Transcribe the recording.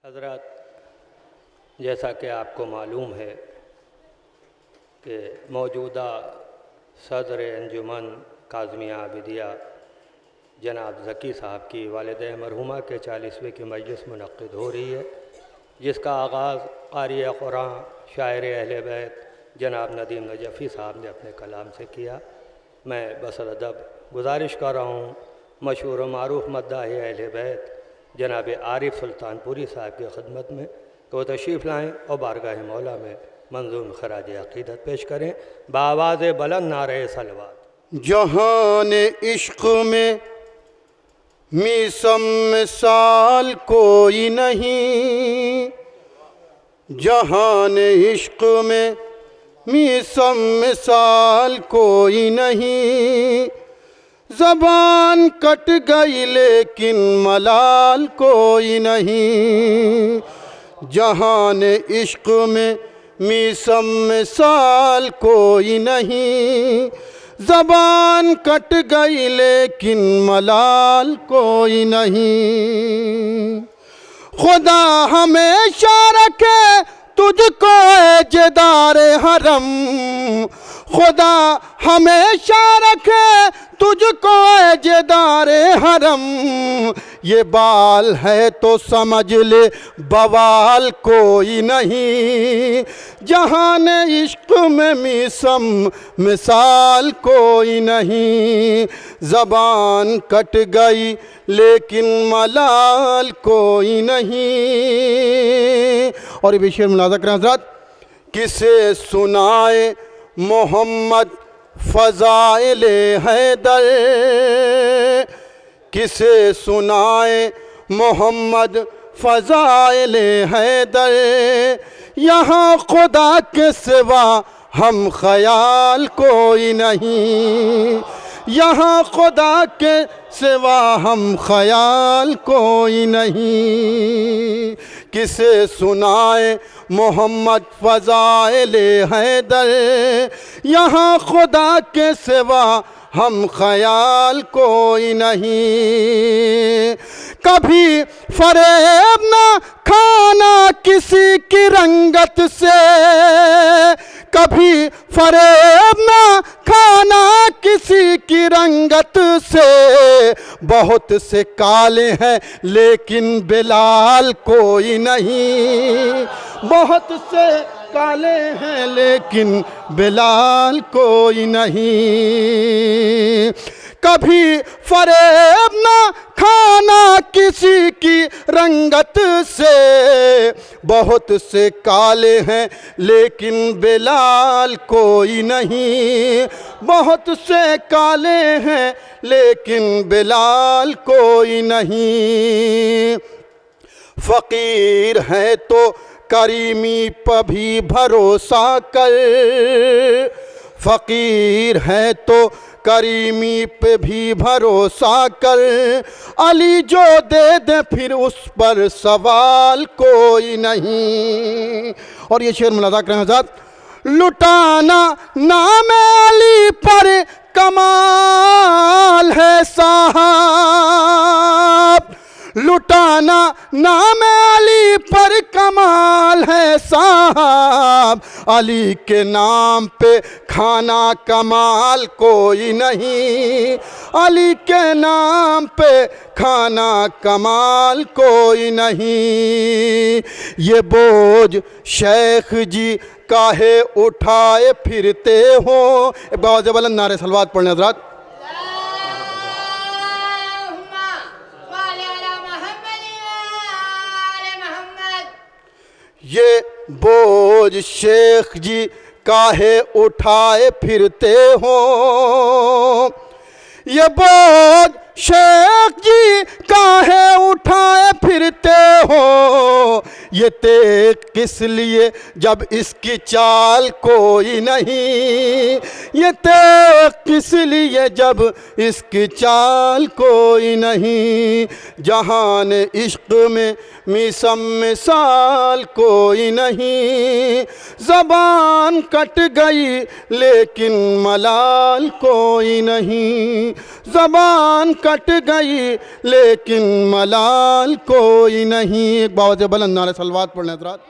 हज़रात, जैसा कि आपको मालूम है कि मौजूदा सदर अंजुमन काज़मिया आबिदिया जनाब ज़की साहब की वालिदा मरहुमा के 40वें की मजलिस मुनक़्क़िद हो रही है, जिसका आगाज़ क़ारी क़ुरान शायर अहले बैत जनाब नदीम नजफ़ी साहब ने अपने कलाम से किया। मैं बसर अदब गुजारिश कर रहा हूँ मशहूर व मारूफ़ मद्दाह अहले बैत जनाब आरिफ सुल्तानपुरी साहब की खिदमत में कि वो तशरीफ़ लाएँ और बारगाह मौला में मंज़ूम खराज अक़ीदत पेश करें बावाज़ बुलंद नारे सलवात। जहान इश्क़ में मिसम मिसाल कोई नहीं, जहान इश्क़ में मिसम मिसाल कोई नहीं। ज़बान कट गई लेकिन मलाल कोई नहीं। जहान इश्क़ में मिसम मिसाल कोई नहीं। ज़बान कट गई लेकिन मलाल कोई नहीं। खुदा हमेशा रखे तुझको एजदारे हरम, खुदा हमेशा रखे तुझको एजदारे हरम। ये बाल है तो समझ ले बवाल कोई नहीं। जहान इश्क़ में मिसम मिसाल कोई नहीं। ज़बान कट गई लेकिन मलाल कोई नहीं। और ये शेर मुलाज़ा करें हज़रात, किसे सुनाए मोहम्मद फ़ज़ाइल हैदर, किसे सुनाए मोहम्मद फ़ज़ाइल हैदर। यहाँ खुदा के सिवा हम ख़याल कोई नहीं। यहाँ खुदा के सिवा हम ख़याल कोई नहीं। किसे सुनाए मोहम्मद फ़ज़ाइल हैदर, यहाँ खुदा के सिवा हम ख़याल कोई नहीं। कभी फ़रेब न खाना किसी की रंगत से, कभी फ़रेब न खाना किसी की रंगत से। बहुत से काले हैं लेकिन बिलाल कोई नहीं। बहुत से काले हैं लेकिन बिलाल कोई नहीं। कभी फ़रेब न खाना किसी की रंगत से। बहुत से काले हैं लेकिन बिलाल कोई नहीं। बहुत से काले हैं लेकिन बिलाल कोई नहीं। फ़कीर है तो करीमी पर भी भरोसा कर, फ़कीर है तो करीमी पे भी भरोसा कर। अली जो दे दे फिर उस पर सवाल कोई नहीं। और ये शेर मुलाज़ा करें हज़रात, लुटाना नाम अली पर कमाल है साहब, लुटाना नाम अली पर कमाल है साहब। अली के नाम पे खाना कमाल कोई नहीं। अली के नाम पे खाना कमाल कोई नहीं। ये बोझ शेख जी काहे उठाए फिरते हो। बावाज़ बुलंद नारे सलवात पढ़ने हज़रात। ये बोझ शेख जी काहे उठाए फिरते हो। ये बोझ शेख जी काहे उठाए फिरते हो। ये किस लिए जब इसकी चाल कोई नहीं, ये तेग किस लिए जब इसकी चाल कोई नहीं। जहान इश्क में मिसम मिसाल कोई नहीं, ज़बान कट गई लेकिन मलाल कोई नहीं। ज़बान कट गई लेकिन मलाल कोई नहीं। एक बावत बुलंद नारे सलवात पढ़ने हज़रात।